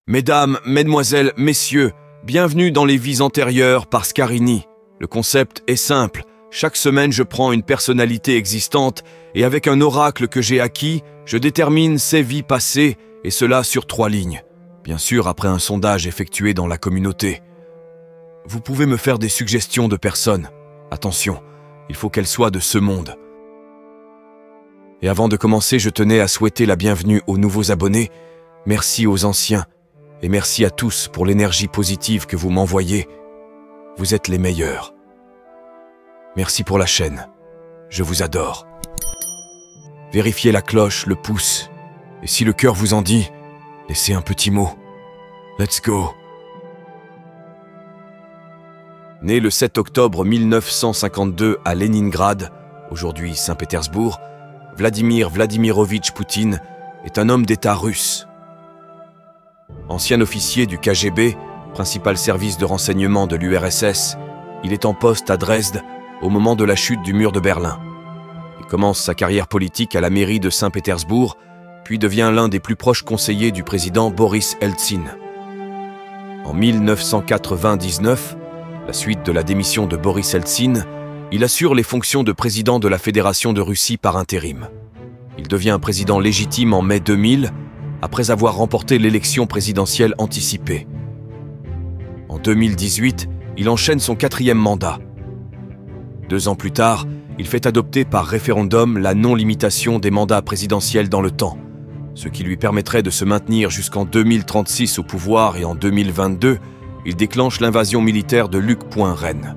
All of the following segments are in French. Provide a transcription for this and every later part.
Mesdames, mesdemoiselles, messieurs, bienvenue dans les vies antérieures par Scarini. Le concept est simple. Chaque semaine, je prends une personnalité existante et avec un oracle que j'ai acquis, je détermine ses vies passées et cela sur 3 lignes. Bien sûr, après un sondage effectué dans la communauté. Vous pouvez me faire des suggestions de personnes. Attention, il faut qu'elles soient de ce monde. Et avant de commencer, je tenais à souhaiter la bienvenue aux nouveaux abonnés. Merci aux anciens. Et merci à tous pour l'énergie positive que vous m'envoyez. Vous êtes les meilleurs. Merci pour la chaîne. Je vous adore. Vérifiez la cloche, le pouce. Et si le cœur vous en dit, laissez un petit mot. Let's go. Né le 7 octobre 1952 à Leningrad, aujourd'hui Saint-Pétersbourg, Vladimir Vladimirovitch Poutine est un homme d'État russe. Ancien officier du KGB, principal service de renseignement de l'URSS, il est en poste à Dresde au moment de la chute du mur de Berlin. Il commence sa carrière politique à la mairie de Saint-Pétersbourg, puis devient l'un des plus proches conseillers du président Boris Eltsine. En 1999, la suite de la démission de Boris Eltsine, il assure les fonctions de président de la Fédération de Russie par intérim. Il devient président légitime en mai 2000, après avoir remporté l'élection présidentielle anticipée. En 2018, il enchaîne son 4e mandat. 2 ans plus tard, il fait adopter par référendum la non-limitation des mandats présidentiels dans le temps, ce qui lui permettrait de se maintenir jusqu'en 2036 au pouvoir et en 2022, il déclenche l'invasion militaire de Luc.Rennes.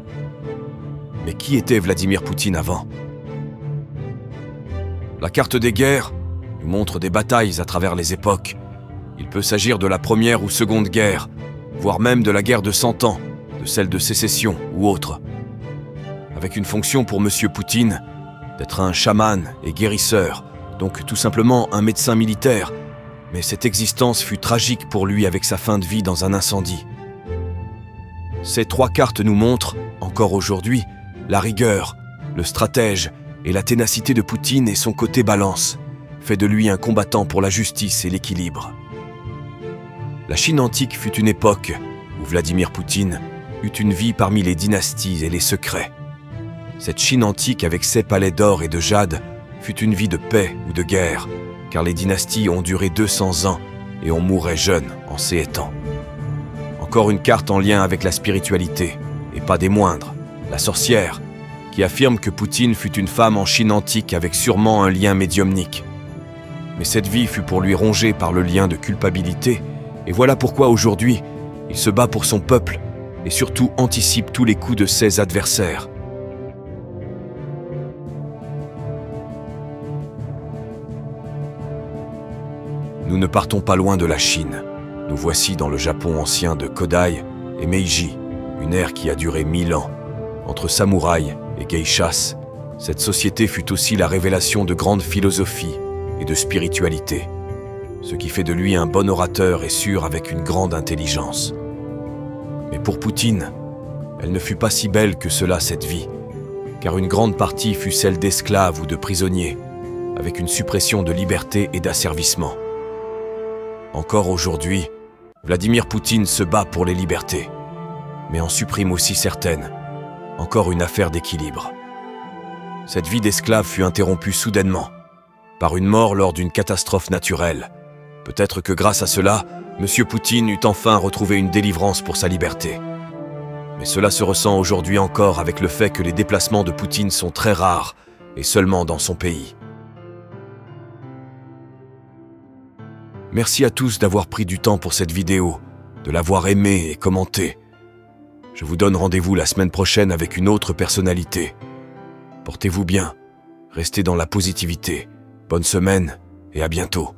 Mais qui était Vladimir Poutine avant? La carte des guerres nous montre des batailles à travers les époques. Il peut s'agir de la Première ou Seconde Guerre, voire même de la guerre de 100 ans, de celle de sécession ou autre. Avec une fonction pour M. Poutine, d'être un chaman et guérisseur, donc tout simplement un médecin militaire, mais cette existence fut tragique pour lui avec sa fin de vie dans un incendie. Ces 3 cartes nous montrent, encore aujourd'hui, la rigueur, le stratège et la ténacité de Poutine et son côté balance, fait de lui un combattant pour la justice et l'équilibre. La Chine antique fut une époque où Vladimir Poutine eut une vie parmi les dynasties et les secrets. Cette Chine antique avec ses palais d'or et de jade fut une vie de paix ou de guerre, car les dynasties ont duré 200 ans et on mourait jeune en ces temps. Encore une carte en lien avec la spiritualité, et pas des moindres, la sorcière, qui affirme que Poutine fut une femme en Chine antique avec sûrement un lien médiumnique. Mais cette vie fut pour lui rongée par le lien de culpabilité, et voilà pourquoi aujourd'hui, il se bat pour son peuple, et surtout anticipe tous les coups de ses adversaires. Nous ne partons pas loin de la Chine. Nous voici dans le Japon ancien de Kodai et Meiji, une ère qui a duré 1000 ans. Entre samouraïs et geishas, cette société fut aussi la révélation de grandes philosophies et de spiritualité, ce qui fait de lui un bon orateur et sûr avec une grande intelligence. Mais pour Poutine, elle ne fut pas si belle que cela cette vie, car une grande partie fut celle d'esclaves ou de prisonniers, avec une suppression de liberté et d'asservissement. Encore aujourd'hui, Vladimir Poutine se bat pour les libertés, mais en supprime aussi certaines. Encore une affaire d'équilibre. Cette vie d'esclave fut interrompue soudainement, par une mort lors d'une catastrophe naturelle. Peut-être que grâce à cela, M. Poutine eut enfin retrouvé une délivrance pour sa liberté. Mais cela se ressent aujourd'hui encore avec le fait que les déplacements de Poutine sont très rares, et seulement dans son pays. Merci à tous d'avoir pris du temps pour cette vidéo, de l'avoir aimée et commentée. Je vous donne rendez-vous la semaine prochaine avec une autre personnalité. Portez-vous bien, restez dans la positivité. Bonne semaine et à bientôt.